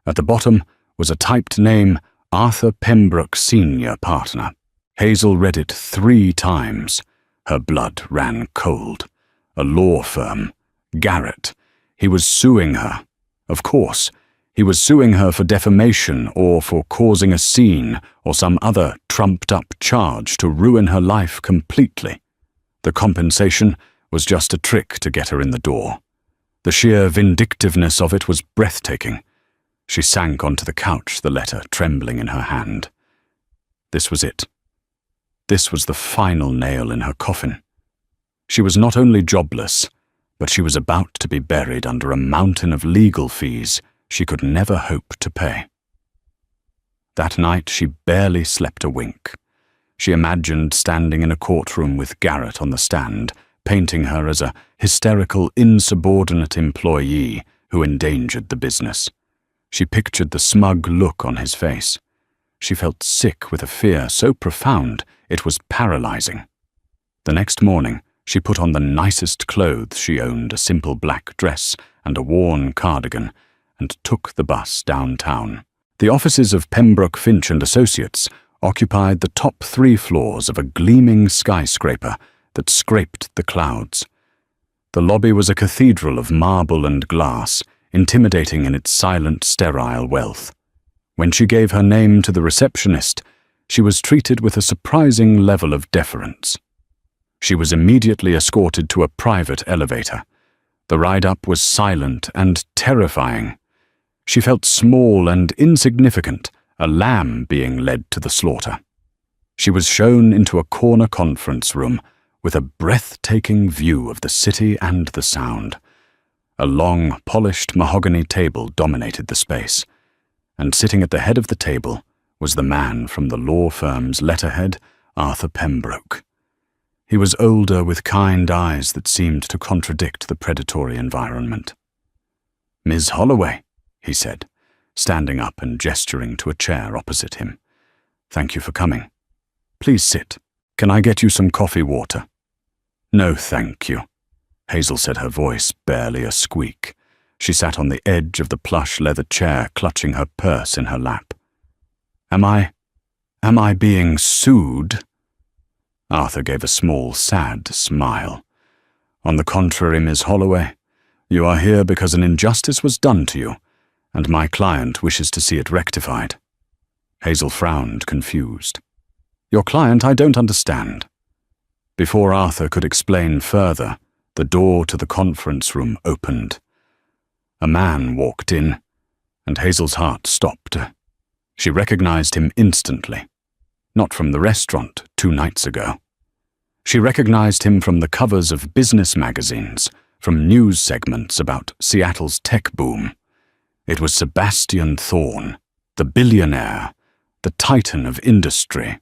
At the bottom was a typed name, Arthur Pembroke, Senior Partner. Hazel read it 3 times. Her blood ran cold. A law firm. Garrett. He was suing her. Of course, he was suing her for defamation or for causing a scene or some other trumped-up charge to ruin her life completely. The compensation was just a trick to get her in the door. The sheer vindictiveness of it was breathtaking. She sank onto the couch, the letter trembling in her hand. This was it. This was the final nail in her coffin. She was not only jobless, but she was about to be buried under a mountain of legal fees she could never hope to pay. That night she barely slept a wink. She imagined standing in a courtroom with Garrett on the stand, painting her as a hysterical, insubordinate employee who endangered the business. She pictured the smug look on his face. She felt sick with a fear so profound it was paralyzing. The next morning, she put on the nicest clothes she owned, a simple black dress and a worn cardigan, and took the bus downtown. The offices of Pembroke, Finch and Associates occupied the top 3 floors of a gleaming skyscraper that scraped the clouds. The lobby was a cathedral of marble and glass, intimidating in its silent, sterile wealth. When she gave her name to the receptionist, she was treated with a surprising level of deference. She was immediately escorted to a private elevator. The ride-up was silent and terrifying. She felt small and insignificant, a lamb being led to the slaughter. She was shown into a corner conference room with a breathtaking view of the city and the sound. A long, polished mahogany table dominated the space, and sitting at the head of the table was the man from the law firm's letterhead, Arthur Pembroke. He was older, with kind eyes that seemed to contradict the predatory environment. "Ms. Holloway," he said, standing up and gesturing to a chair opposite him. "Thank you for coming. Please sit. Can I get you some coffee water?" "No, thank you," Hazel said, her voice barely a squeak. She sat on the edge of the plush leather chair, clutching her purse in her lap. Am I being sued?" Arthur gave a small, sad smile. "On the contrary, Ms. Holloway, you are here because an injustice was done to you, and my client wishes to see it rectified." Hazel frowned, confused. "Your client? I don't understand." Before Arthur could explain further, the door to the conference room opened. A man walked in, and Hazel's heart stopped. She recognized him instantly. Not from the restaurant 2 nights ago. She recognized him from the covers of business magazines, from news segments about Seattle's tech boom. It was Sebastian Thorne, the billionaire, the titan of industry.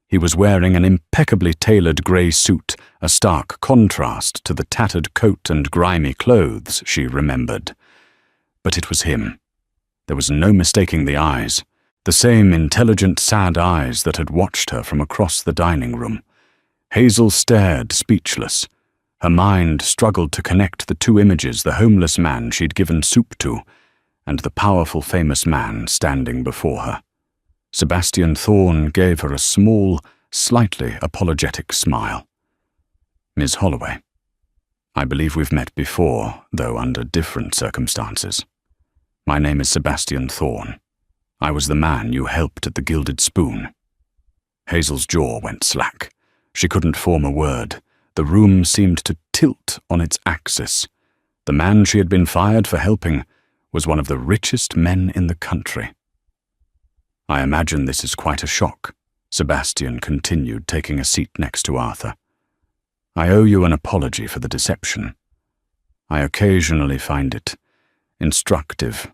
He was wearing an impeccably tailored grey suit, a stark contrast to the tattered coat and grimy clothes she remembered. But it was him. There was no mistaking the eyes, the same intelligent, sad eyes that had watched her from across the dining room. Hazel stared, speechless. Her mind struggled to connect the 2 images, the homeless man she'd given soup to, and the powerful, famous man standing before her. Sebastian Thorne gave her a small, slightly apologetic smile. "Ms. Holloway, I believe we've met before, though under different circumstances. My name is Sebastian Thorne. I was the man you helped at the Gilded Spoon." Hazel's jaw went slack. She couldn't form a word. The room seemed to tilt on its axis. The man she had been fired for helping was one of the richest men in the country. I imagine this is quite a shock, Sebastian continued, taking a seat next to Arthur. I owe you an apology for the deception. I occasionally find it instructive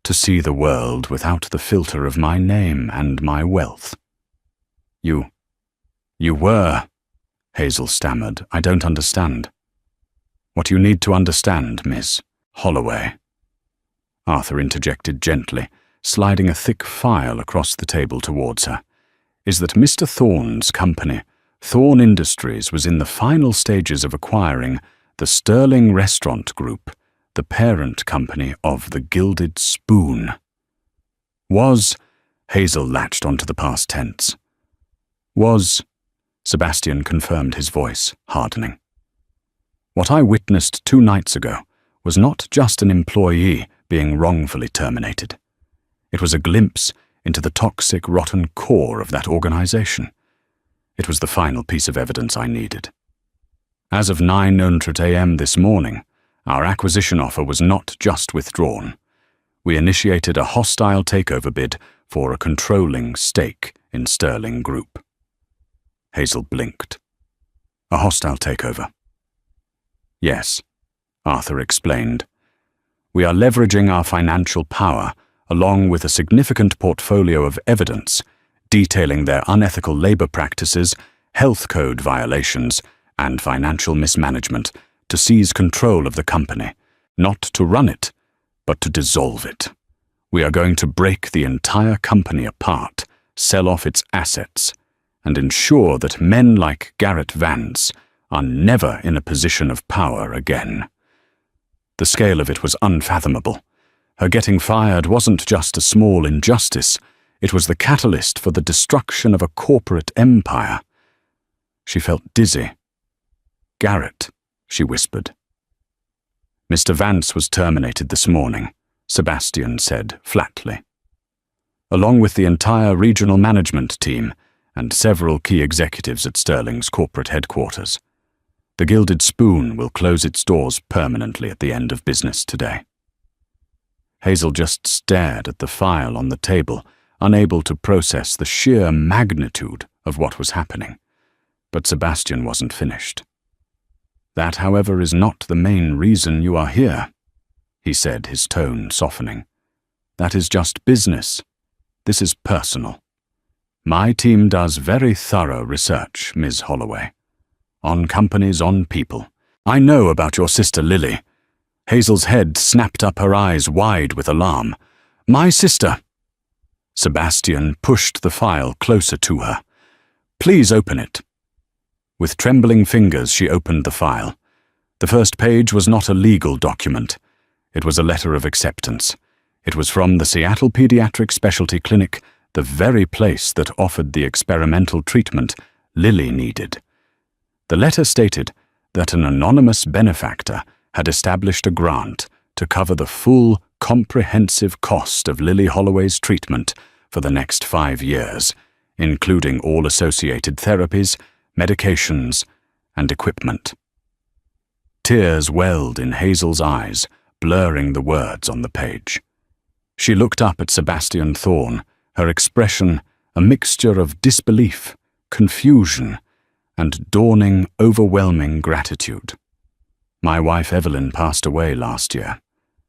to see the world without the filter of my name and my wealth. You were, Hazel stammered. I don't understand. What you need to understand, Miss Holloway, Arthur interjected gently, sliding a thick file across the table towards her, is that Mr. Thorne's company, Thorne Industries, was in the final stages of acquiring the Sterling Restaurant Group, the parent company of the Gilded Spoon. Hazel latched onto the past tense. Sebastian confirmed, his voice hardening. What I witnessed 2 nights ago was not just an employee being wrongfully terminated. It was a glimpse into the toxic, rotten core of that organization. It was the final piece of evidence I needed. As of 9:00 a.m. this morning, our acquisition offer was not just withdrawn. We initiated a hostile takeover bid for a controlling stake in Sterling Group. Hazel blinked. A hostile takeover? Yes, Arthur explained. We are leveraging our financial power along with a significant portfolio of evidence detailing their unethical labor practices, health code violations, and financial mismanagement to seize control of the company, not to run it, but to dissolve it. We are going to break the entire company apart, sell off its assets, and ensure that men like Garrett Vance are never in a position of power again. The scale of it was unfathomable. Her getting fired wasn't just a small injustice, it was the catalyst for the destruction of a corporate empire. She felt dizzy. Garrett, she whispered. Mr. Vance was terminated this morning, Sebastian said flatly. Along with the entire regional management team and several key executives at Sterling's corporate headquarters. The Gilded Spoon will close its doors permanently at the end of business today. Hazel just stared at the file on the table, unable to process the sheer magnitude of what was happening. But Sebastian wasn't finished. That, however, is not the main reason you are here, he said, his tone softening. That is just business. This is personal. My team does very thorough research, Ms. Holloway. On companies, on people. I know about your sister Lily. Hazel's head snapped up, her eyes wide with alarm. My sister. Sebastian pushed the file closer to her. Please open it. With trembling fingers, she opened the file. The first page was not a legal document. It was a letter of acceptance. It was from the Seattle Pediatric Specialty Clinic, the very place that offered the experimental treatment Lily needed. The letter stated that an anonymous benefactor had established a grant to cover the full, comprehensive cost of Lily Holloway's treatment for the next 5 years, including all associated therapies, medications, and equipment. Tears welled in Hazel's eyes, blurring the words on the page. She looked up at Sebastian Thorne, her expression a mixture of disbelief, confusion, and dawning, overwhelming gratitude. My wife Evelyn passed away last year,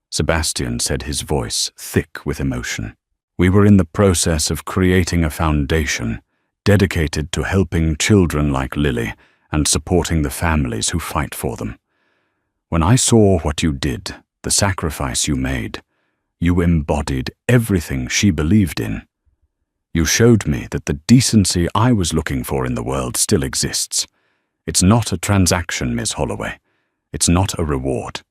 Sebastian said, his voice thick with emotion. We were in the process of creating a foundation dedicated to helping children like Lily and supporting the families who fight for them. When I saw what you did, the sacrifice you made, you embodied everything she believed in. You showed me that the decency I was looking for in the world still exists. It's not a transaction, Ms. Holloway. It's not a reward.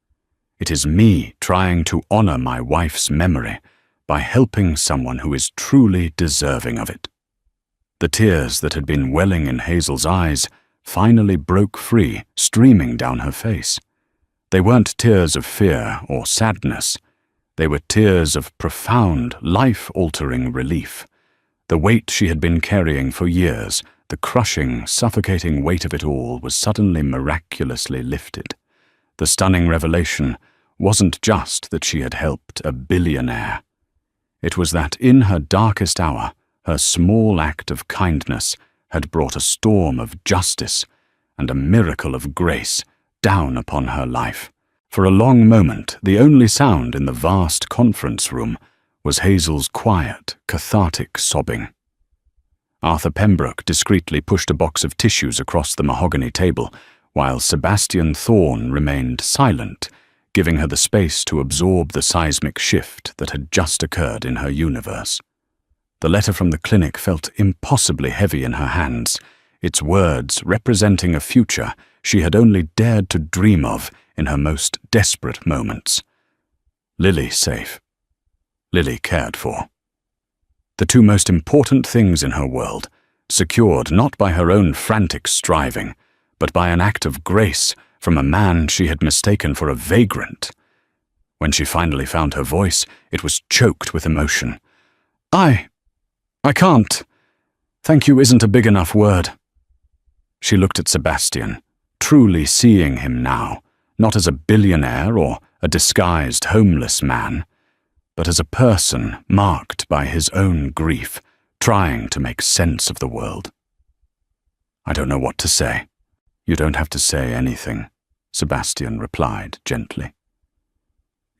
It is me trying to honor my wife's memory by helping someone who is truly deserving of it. The tears that had been welling in Hazel's eyes finally broke free, streaming down her face. They weren't tears of fear or sadness. They were tears of profound, life-altering relief. The weight she had been carrying for years, the crushing, suffocating weight of it all, was suddenly miraculously lifted. The stunning revelation wasn't just that she had helped a billionaire. It was that in her darkest hour, her small act of kindness had brought a storm of justice and a miracle of grace down upon her life. For a long moment, the only sound in the vast conference room was Hazel's quiet, cathartic sobbing. Arthur Pembroke discreetly pushed a box of tissues across the mahogany table, while Sebastian Thorne remained silent, giving her the space to absorb the seismic shift that had just occurred in her universe. The letter from the clinic felt impossibly heavy in her hands, its words representing a future she had only dared to dream of in her most desperate moments. Lily safe. Lily cared for. The two most important things in her world, secured not by her own frantic striving, but by an act of grace from a man she had mistaken for a vagrant. When she finally found her voice, it was choked with emotion. I can't. Thank you isn't a big enough word. She looked at Sebastian, truly seeing him now, not as a billionaire or a disguised homeless man, but as a person marked by his own grief, trying to make sense of the world. I don't know what to say. You don't have to say anything, Sebastian replied gently.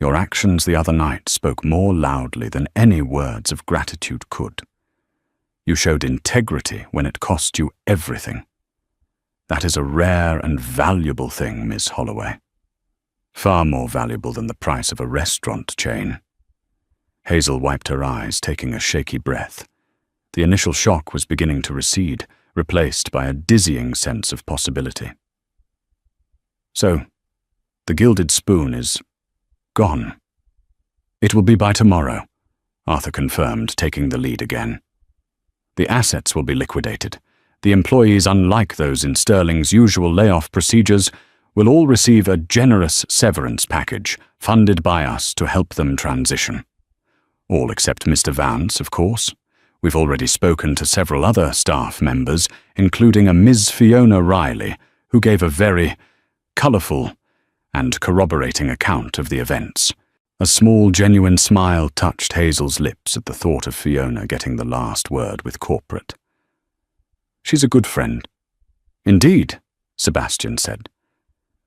Your actions the other night spoke more loudly than any words of gratitude could. You showed integrity when it cost you everything. That is a rare and valuable thing, Miss Holloway. Far more valuable than the price of a restaurant chain. Hazel wiped her eyes, taking a shaky breath. The initial shock was beginning to recede, replaced by a dizzying sense of possibility. So, the gilded spoon is gone. It will be by tomorrow, Arthur confirmed, taking the lead again. The assets will be liquidated. The employees, unlike those in Sterling's usual layoff procedures, will all receive a generous severance package funded by us to help them transition. All except Mr. Vance, of course. We've already spoken to several other staff members, including a Ms. Fiona Riley, who gave a very colourful and corroborating account of the events. A small, genuine smile touched Hazel's lips at the thought of Fiona getting the last word with corporate. She's a good friend. Indeed, Sebastian said.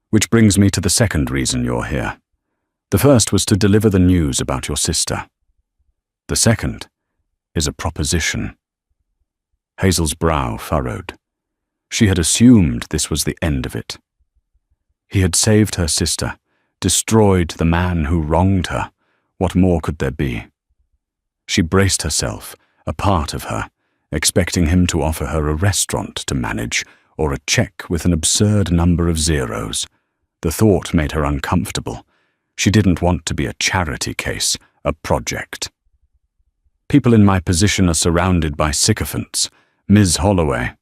Which brings me to the second reason you're here. The first was to deliver the news about your sister. The second is a proposition. Hazel's brow furrowed. She had assumed this was the end of it. He had saved her sister, destroyed the man who wronged her. What more could there be? She braced herself, a part of her, expecting him to offer her a restaurant to manage or a check with an absurd number of zeros. The thought made her uncomfortable. She didn't want to be a charity case, a project. People in my position are surrounded by sycophants. Ms. Holloway.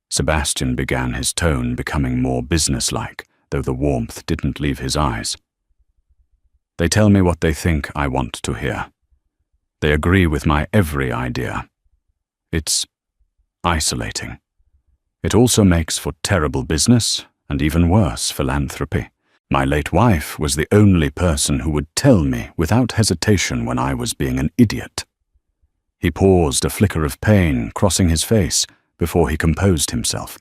Sebastian began, his tone becoming more businesslike, though the warmth didn't leave his eyes. They tell me what they think I want to hear. They agree with my every idea. It's isolating. It also makes for terrible business and even worse philanthropy. My late wife was the only person who would tell me without hesitation when I was being an idiot. He paused, a flicker of pain crossing his face before he composed himself.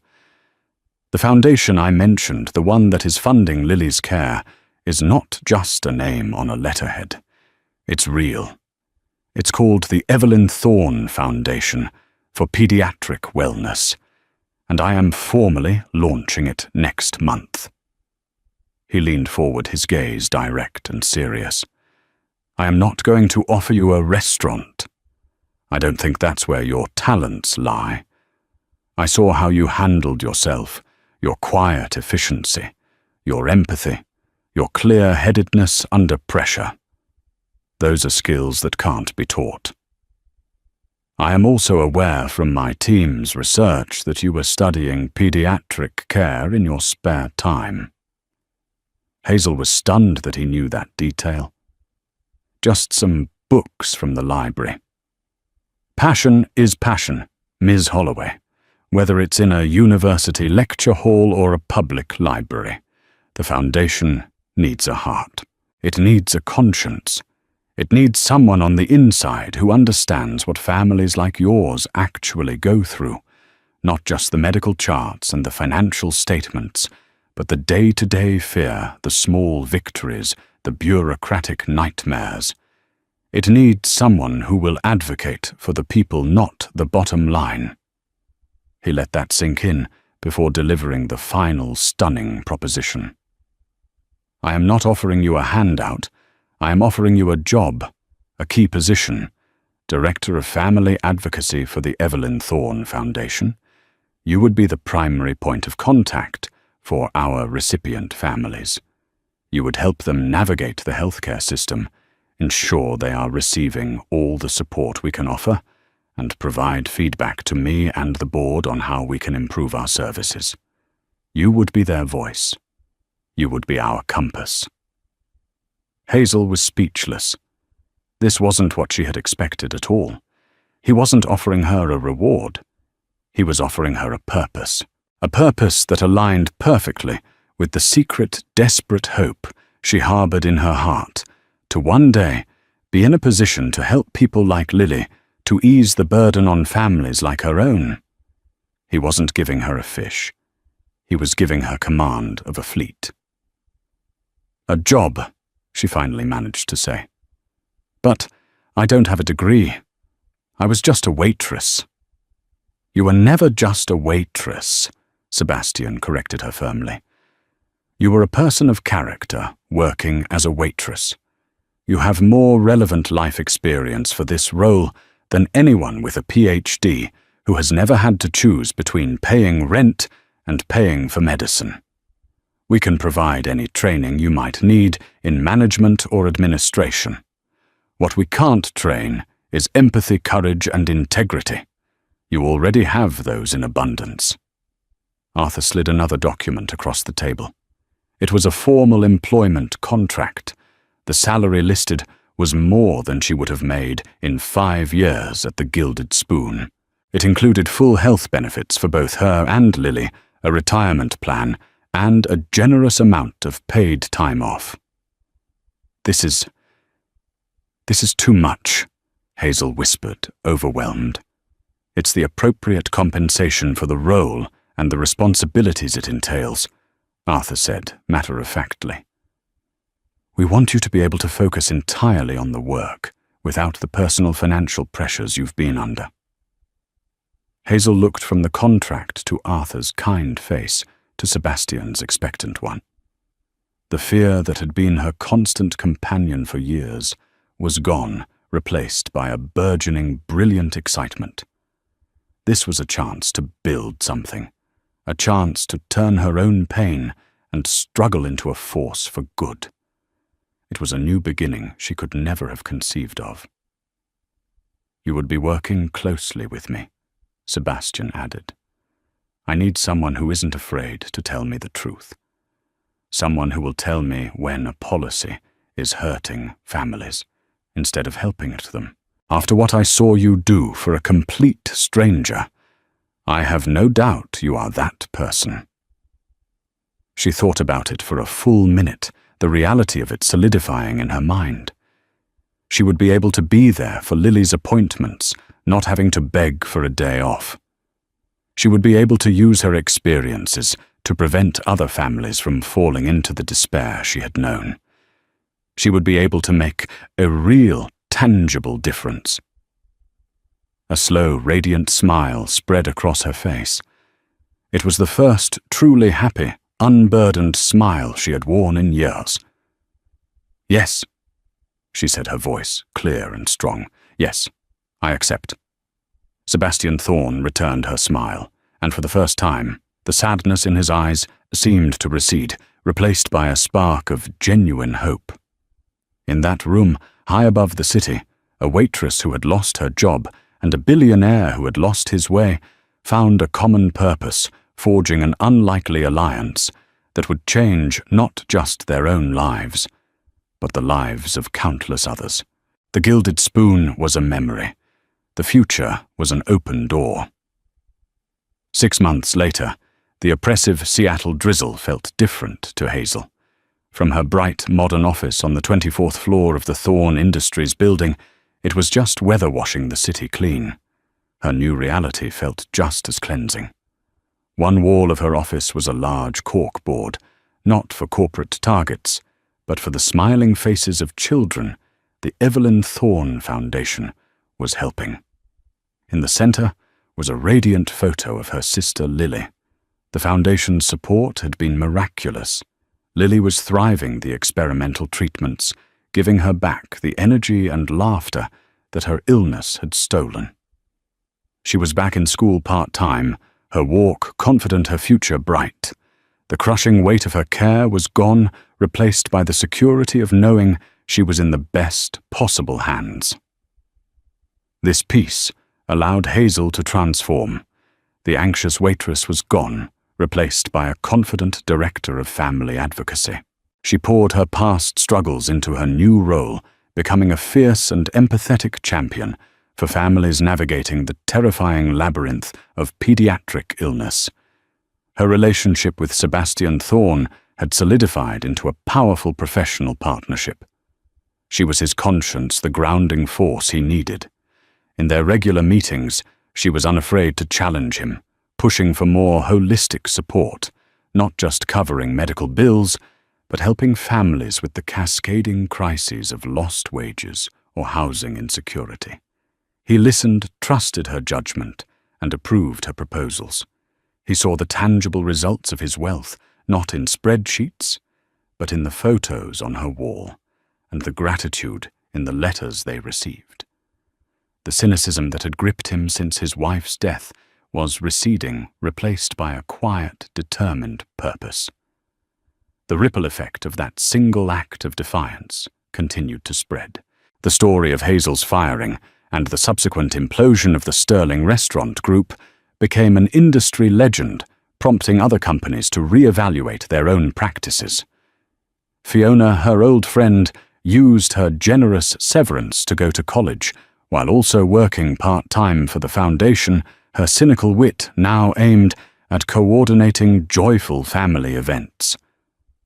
The foundation I mentioned, the one that is funding Lily's care, is not just a name on a letterhead. It's real. It's called the Evelyn Thorne Foundation for Pediatric Wellness, and I am formally launching it next month. He leaned forward, his gaze direct and serious. I am not going to offer you a restaurant. I don't think that's where your talents lie. I saw how you handled yourself, your quiet efficiency, your empathy, your clear-headedness under pressure. Those are skills that can't be taught. I am also aware from my team's research that you were studying pediatric care in your spare time. Hazel was stunned that he knew that detail. Just some books from the library. Passion is passion, Ms. Holloway, whether it's in a university lecture hall or a public library. The foundation needs a heart. It needs a conscience. It needs someone on the inside who understands what families like yours actually go through, not just the medical charts and the financial statements, but the day-to-day fear, the small victories, the bureaucratic nightmares. It needs someone who will advocate for the people, not the bottom line. He let that sink in before delivering the final stunning proposition. I am not offering you a handout. I am offering you a job, a key position, Director of Family Advocacy for the Evelyn Thorne Foundation. You would be the primary point of contact for our recipient families. You would help them navigate the healthcare system, ensure they are receiving all the support we can offer, and provide feedback to me and the board on how we can improve our services. You would be their voice. You would be our compass. Hazel was speechless. This wasn't what she had expected at all. He wasn't offering her a reward. He was offering her a purpose that aligned perfectly with the secret, desperate hope she harbored in her heart to one day be in a position to help people like Lily to ease the burden on families like her own. He wasn't giving her a fish. He was giving her command of a fleet. A job, she finally managed to say. But I don't have a degree. I was just a waitress. You were never just a waitress, Sebastian corrected her firmly. You were a person of character working as a waitress. You have more relevant life experience for this role than anyone with a PhD who has never had to choose between paying rent and paying for medicine. We can provide any training you might need in management or administration. What we can't train is empathy, courage, and integrity. You already have those in abundance. Arthur slid another document across the table. It was a formal employment contract. The salary listed was more than she would have made in 5 years at the Gilded Spoon. It included full health benefits for both her and Lily, a retirement plan, and a generous amount of paid time off. This is too much, Hazel whispered, overwhelmed. It's the appropriate compensation for the role and the responsibilities it entails, Arthur said matter-of-factly. We want you to be able to focus entirely on the work, without the personal financial pressures you've been under. Hazel looked from the contract to Arthur's kind face to Sebastian's expectant one. The fear that had been her constant companion for years was gone, replaced by a burgeoning, brilliant excitement. This was a chance to build something, a chance to turn her own pain and struggle into a force for good. It was a new beginning she could never have conceived of. You would be working closely with me, Sebastian added. I need someone who isn't afraid to tell me the truth. Someone who will tell me when a policy is hurting families instead of helping them. After what I saw you do for a complete stranger, I have no doubt you are that person. She thought about it for a full minute, the reality of it solidifying in her mind. She would be able to be there for Lily's appointments, not having to beg for a day off. She would be able to use her experiences to prevent other families from falling into the despair she had known. She would be able to make a real, tangible difference. A slow, radiant smile spread across her face. It was the first truly happy, unburdened smile she had worn in years. Yes, she said, her voice clear and strong. Yes, I accept. Sebastian Thorne returned her smile, and for the first time, the sadness in his eyes seemed to recede, replaced by a spark of genuine hope. In that room, high above the city, a waitress who had lost her job and a billionaire who had lost his way found a common purpose, forging an unlikely alliance that would change not just their own lives, but the lives of countless others. The Gilded Spoon was a memory. The future was an open door. 6 months later, the oppressive Seattle drizzle felt different to Hazel. From her bright, modern office on the 24th floor of the Thorn Industries building, it was just weather-washing the city clean. Her new reality felt just as cleansing. One wall of her office was a large cork board, not for corporate targets, but for the smiling faces of children the Evelyn Thorn Foundation was helping. In the center was a radiant photo of her sister Lily. The foundation's support had been miraculous. Lily was thriving the experimental treatments, giving her back the energy and laughter that her illness had stolen. She was back in school part-time, her walk confident, her future bright. The crushing weight of her care was gone, replaced by the security of knowing she was in the best possible hands. This peace allowed Hazel to transform. The anxious waitress was gone, replaced by a confident director of family advocacy. She poured her past struggles into her new role, becoming a fierce and empathetic champion for families navigating the terrifying labyrinth of pediatric illness. Her relationship with Sebastian Thorn had solidified into a powerful professional partnership. She was his conscience, the grounding force he needed. In their regular meetings, she was unafraid to challenge him, pushing for more holistic support, not just covering medical bills, but helping families with the cascading crises of lost wages or housing insecurity. He listened, trusted her judgment, and approved her proposals. He saw the tangible results of his wealth, not in spreadsheets, but in the photos on her wall, and the gratitude in the letters they received. The cynicism that had gripped him since his wife's death was receding, replaced by a quiet, determined purpose. The ripple effect of that single act of defiance continued to spread. The story of Hazel's firing and the subsequent implosion of the Sterling Restaurant Group became an industry legend, prompting other companies to reevaluate their own practices. Fiona, her old friend, used her generous severance to go to college, while also working part-time for the foundation. Her cynical wit now aimed at coordinating joyful family events.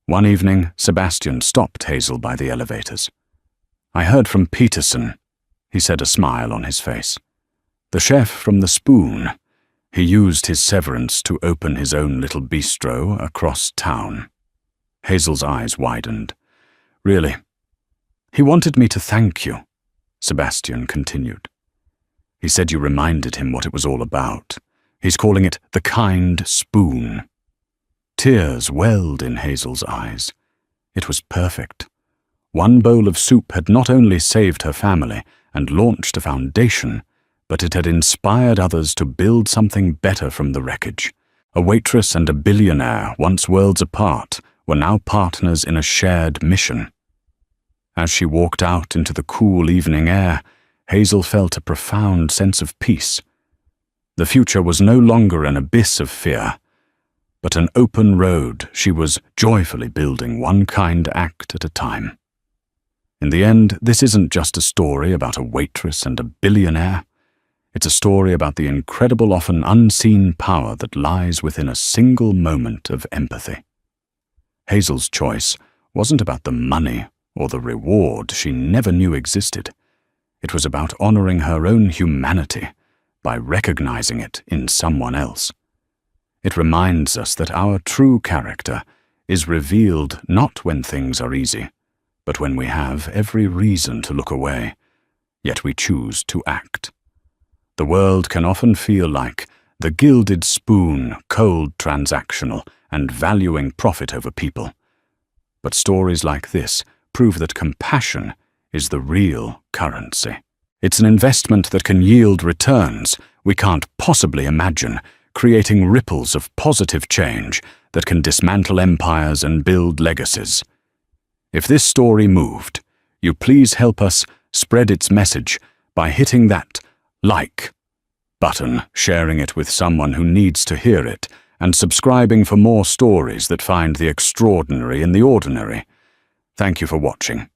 One evening, Sebastian stopped Hazel by the elevators. "I heard from Peterson," he said, a smile on his face. "The chef from the Spoon. He used his severance to open his own little bistro across town." Hazel's eyes widened. "Really? He wanted me to thank you," Sebastian continued. "He said you reminded him what it was all about. He's calling it the kind spoon." Tears welled in Hazel's eyes. It was perfect. One bowl of soup had not only saved her family and launched a foundation, but it had inspired others to build something better from the wreckage. A waitress and a billionaire, once worlds apart, were now partners in a shared mission. As she walked out into the cool evening air, Hazel felt a profound sense of peace. The future was no longer an abyss of fear, but an open road she was joyfully building, one kind act at a time. In the end, this isn't just a story about a waitress and a billionaire. It's a story about the incredible, often unseen power that lies within a single moment of empathy. Hazel's choice wasn't about the money or the reward she never knew existed. It was about honoring her own humanity by recognizing it in someone else. It reminds us that our true character is revealed not when things are easy, but when we have every reason to look away, yet we choose to act. The world can often feel like the gilded spoon, cold, transactional, and valuing profit over people. But stories like this prove that compassion is the real currency. It's an investment that can yield returns we can't possibly imagine, creating ripples of positive change that can dismantle empires and build legacies. If this story moved, you please help us spread its message by hitting that like button, sharing it with someone who needs to hear it, and subscribing for more stories that find the extraordinary in the ordinary. Thank you for watching.